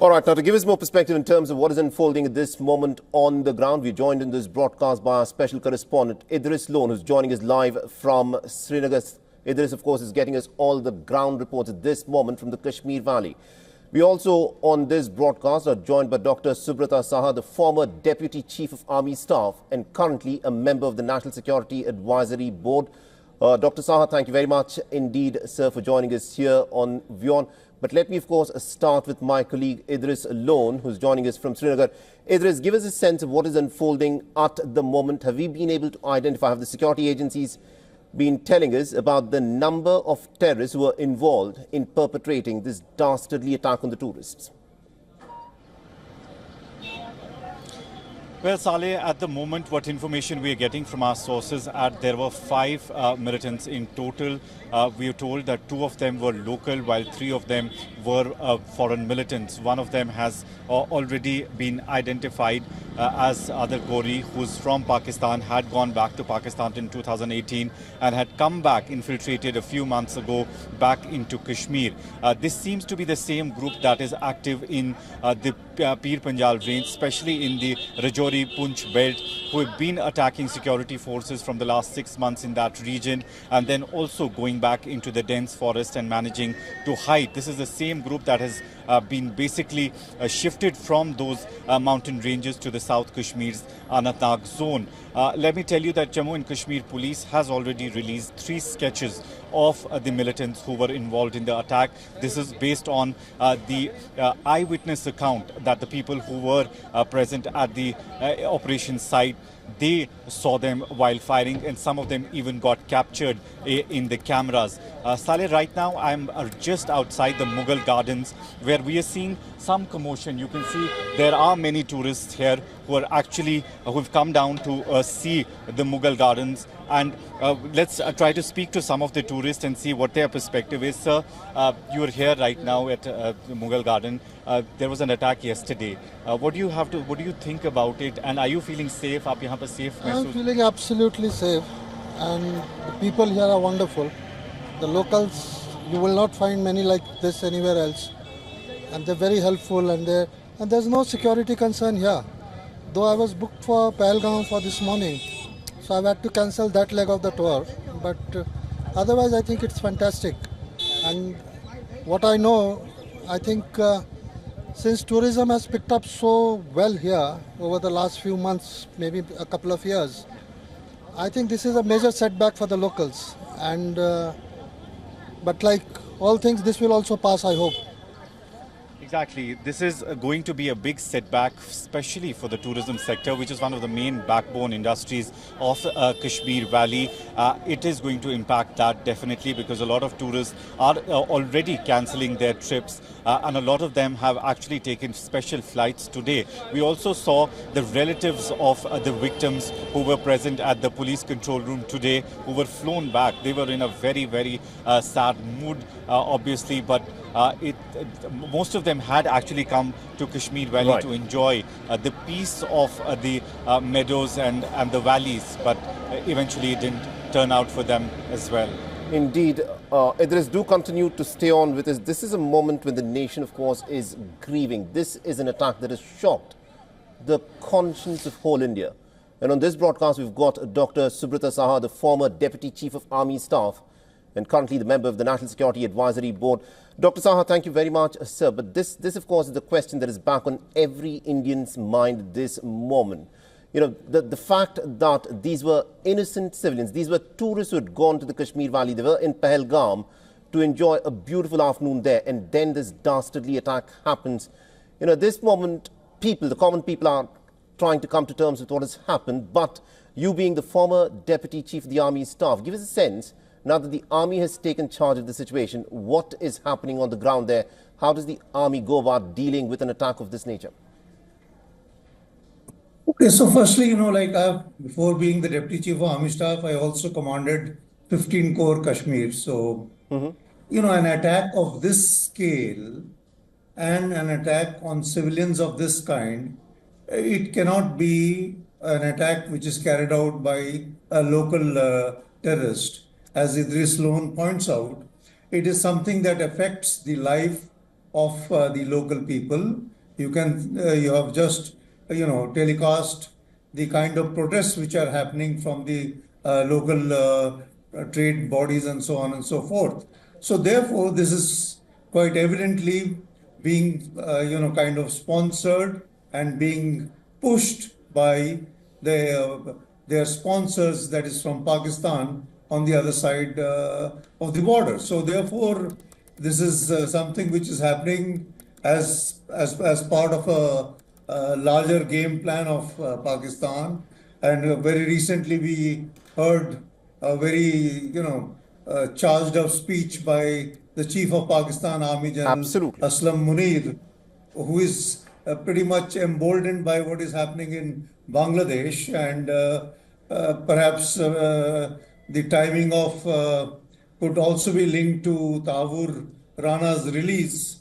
All right, now to give us more perspective in terms of what is unfolding at this moment on the ground, we're joined in this broadcast by our special correspondent, Idris Lone, who's joining us live from Srinagar. Idris, of course, is getting us all the ground reports at this moment from the Kashmir Valley. We also, on this broadcast, are joined by Dr. Subrata Saha, the former Deputy Chief of Army Staff and currently a member of the National Security Advisory Board. Dr. Saha, thank you very much indeed, sir, for joining us here on WION. But let me, of course, start with my colleague Idris Lone, who's joining us from Srinagar. Idris, give us a sense of what is unfolding at the moment. Have we been able to identify, have the security agencies been telling us about the number of terrorists who were involved in perpetrating this dastardly attack on the tourists? Well, Saleh, at the moment, what information we are getting from our sources, there were 5 militants in total. We are told that 2 of them were local, while 3 of them were foreign militants. One of them has already been identified as Adar Gori, who's from Pakistan, had gone back to Pakistan in 2018 and had come back, infiltrated a few months ago, back into Kashmir. This seems to be the same group that is active in the Pir Panjal range, especially in the Rajouri Poonch belt, who have been attacking security forces from the last 6 months in that region, and then also going back into the dense forest and managing to hide. This is the same group that has been basically shifted from those mountain ranges to the South Kashmir's Anantnag zone. Let me tell you that Jammu and Kashmir police has already released 3 sketches of the militants who were involved in the attack. This is based on the eyewitness account that the people who were present at the operation site, they saw them while firing, and some of them even got captured in the cameras. Saleh, right now I'm just outside the Mughal Gardens, where we are seeing some commotion. You can see there are many tourists here who are actually who've come down to see the Mughal Gardens. And let's try to speak to some of the tourists and see what their perspective is. Sir, you are here right now at the Mughal Garden. There was an attack yesterday. What do you think about it? And are you feeling safe? Aap yahan par safe? I'm feeling absolutely safe, and the people here are wonderful. The locals, you will not find many like this anywhere else, and they're very helpful, and there's no security concern here. Though I was booked for Pahalgam for this morning, so I've had to cancel that leg of the tour. But otherwise, I think it's fantastic. And what I know, I think since tourism has picked up so well here over the last few months, maybe a couple of years, I think this is a major setback for the locals. And but like all things, this will also pass, I hope. Exactly. This is going to be a big setback, especially for the tourism sector, which is one of the main backbone industries of Kashmir Valley. It is going to impact that definitely, because a lot of tourists are already cancelling their trips, and a lot of them have actually taken special flights today. We also saw the relatives of the victims who were present at the police control room today, who were flown back. They were in a very, very sad mood, obviously, but most of them had actually come to Kashmir Valley to enjoy the peace of the meadows and the valleys, but eventually it didn't turn out for them as well. Indeed. Idris, do continue to stay on with us. This is a moment when the nation, of course, is grieving. This is an attack that has shocked the conscience of whole India. And on this broadcast, we've got Dr. Subrata Saha, the former Deputy Chief of Army Staff and currently the member of the National Security Advisory Board. Dr. Saha, thank you very much, sir. But this, of course, is the question that is back on every Indian's mind this moment. You know, the fact that these were innocent civilians, these were tourists who had gone to the Kashmir Valley, they were in Pahalgam to enjoy a beautiful afternoon there, and then this dastardly attack happens. You know, at this moment, people, the common people, are trying to come to terms with what has happened, but you being the former Deputy Chief of the Army Staff, give us a sense. Now that the army has taken charge of the situation, what is happening on the ground there? How does the army go about dealing with an attack of this nature? Okay, so firstly, you know, like before being the Deputy Chief of Army Staff, I also commanded 15 Corps Kashmir. So, you know, an attack of this scale and an attack on civilians of this kind, it cannot be an attack which is carried out by a local terrorist. As Idris Lone points out, it is something that affects the life of the local people. You have just telecast the kind of protests which are happening from the local trade bodies and so on and so forth. So therefore, this is quite evidently being kind of sponsored and being pushed by their sponsors, that is from Pakistan, on the other side of the border. So therefore, this is something which is happening as part of a larger game plan of Pakistan. And very recently, we heard a very charged up speech by the Chief of Pakistan Army General Absolutely. Aslam Munir, who is pretty much emboldened by what is happening in Bangladesh, and perhaps the timing of could also be linked to Tavur Rana's release.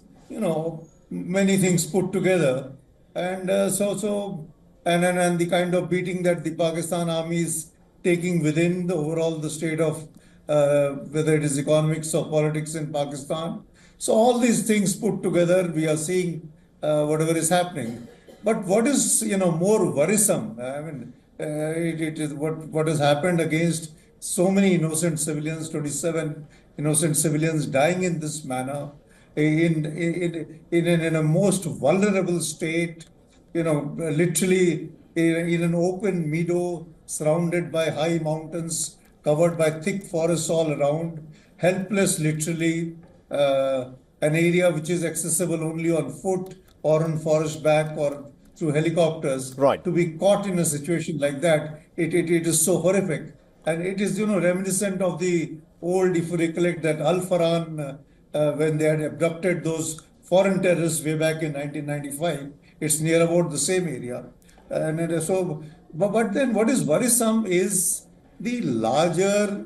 Many things put together, and and the kind of beating that the Pakistan army is taking within the state of whether it is economics or politics in Pakistan. So all these things put together, we are seeing whatever is happening. But what is more worrisome? I mean, it is what has happened against so many innocent civilians, 27 innocent civilians dying in this manner, in a most vulnerable state, literally in an open meadow surrounded by high mountains, covered by thick forests all around, helpless literally, an area which is accessible only on foot or on forest back or through helicopters. Right. To be caught in a situation like that, it is so horrific. And it is, reminiscent of the old, if you recollect, that Al Faran, when they had abducted those foreign terrorists way back in 1995. It's near about the same area. And so, but then what is worrisome is the larger,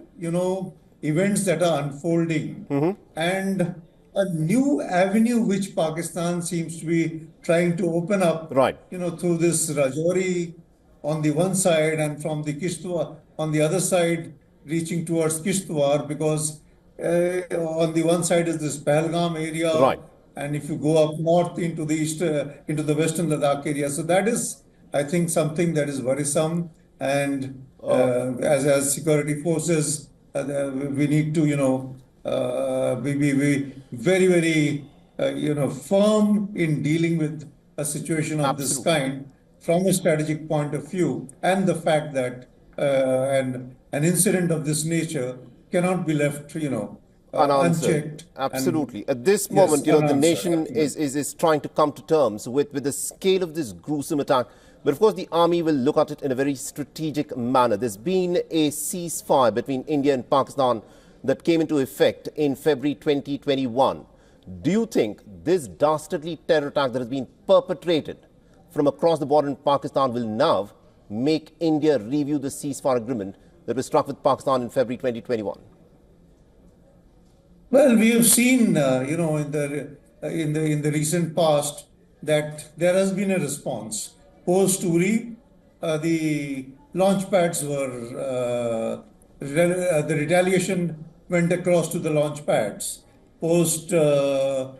events that are unfolding, and a new avenue which Pakistan seems to be trying to open up, Right. through this Rajouri on the one side and from the Kishtwar on the other side, reaching towards Kishtwar, because on the one side is this Pahalgam area, Right. and if you go up north into the east, into the western Ladakh area, so that is, I think, something that is worrisome. And as security forces, we need to, be very, very, firm in dealing with a situation of this Absolutely. kind from a strategic point of view, and the fact that an incident of this nature cannot be left, Unanswered. unchecked. Absolutely. At this Yes, moment, the unanswered, nation absolutely. is trying to come to terms with the scale of this gruesome attack. But of course, the army will look at it in a very strategic manner. There's been a ceasefire between India and Pakistan that came into effect in February 2021. Do you think this dastardly terror attack that has been perpetrated from across the border in Pakistan will now make India review the ceasefire agreement that was struck with Pakistan in February 2021? Well, we have seen, in the recent past, that there has been a response. Post Uri, the launch pads were the retaliation went across to the launch pads. Post what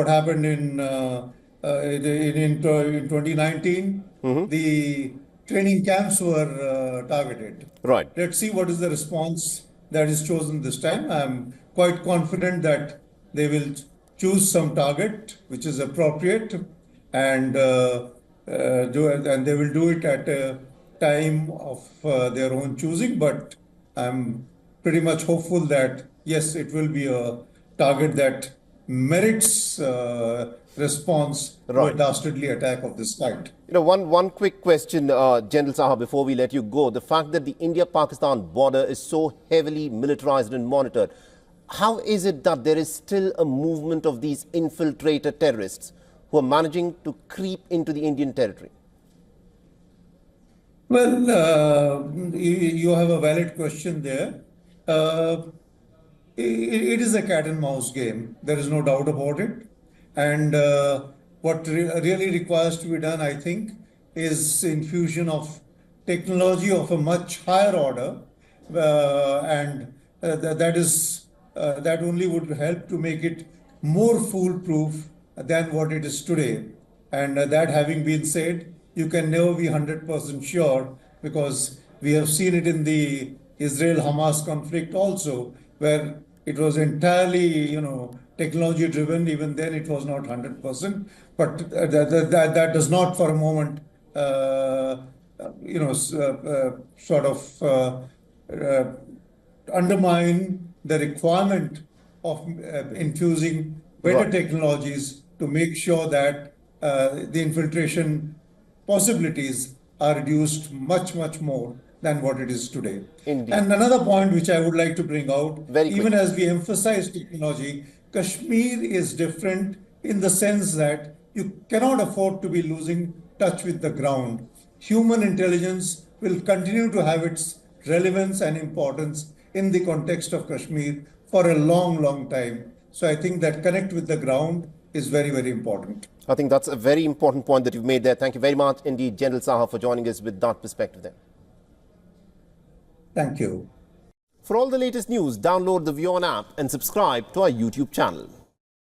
happened in 2019, the training camps were targeted. Right. Let's see what is the response that is chosen this time. I'm quite confident that they will choose some target which is appropriate, and and they will do it at a time of their own choosing. But I'm pretty much hopeful that yes, it will be a target that merits response to a Right. dastardly attack of this kind. One quick question, General Saha, before we let you go. The fact that the India-Pakistan border is so heavily militarized and monitored, how is it that there is still a movement of these infiltrator terrorists who are managing to creep into the Indian territory? Well, you have a valid question there. It is a cat and mouse game. There is no doubt about it. And what really requires to be done, I think, is infusion of technology of a much higher order, and that only would help to make it more foolproof than what it is today. And that having been said, you can never be 100% sure, because we have seen it in the Israel-Hamas conflict also, where it was entirely, technology driven. Even then, it was not 100%. But that does not for a moment, sort of undermine the requirement of infusing better Right. technologies to make sure that the infiltration possibilities are reduced much, much more than what it is today. Indeed. And another point which I would like to bring out, Very even quickly. as we emphasize technology, Kashmir is different in the sense that you cannot afford to be losing touch with the ground. Human intelligence will continue to have its relevance and importance in the context of Kashmir for a long, long time. So I think that connect with the ground is very, very important. I think that's a very important point that you've made there. Thank you very much indeed, General Saha, for joining us with that perspective there. Thank you. For all the latest news, download the WION app and subscribe to our YouTube channel.